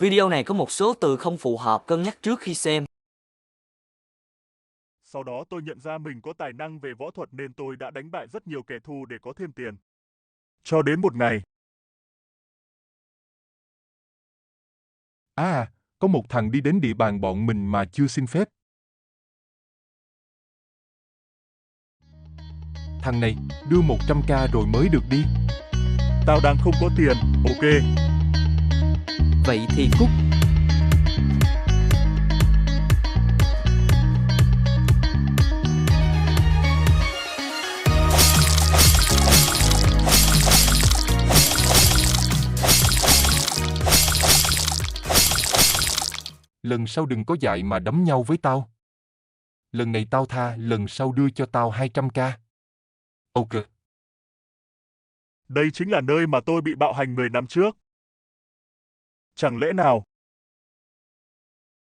Video này có một số từ không phù hợp, cân nhắc trước khi xem. Sau đó tôi nhận ra mình có tài năng về võ thuật nên tôi đã đánh bại rất nhiều kẻ thù để có thêm tiền. Cho đến một ngày. Có một thằng đi đến địa bàn bọn mình mà chưa xin phép. Thằng này, đưa 100k rồi mới được đi. Tao đang không có tiền, ok. Vậy thì cút. Lần sau đừng có dại mà đấm nhau với tao. Lần này tao tha, lần sau đưa cho tao 200k. Ok. Đây chính là nơi mà tôi bị bạo hành 10 năm trước. Chẳng lẽ nào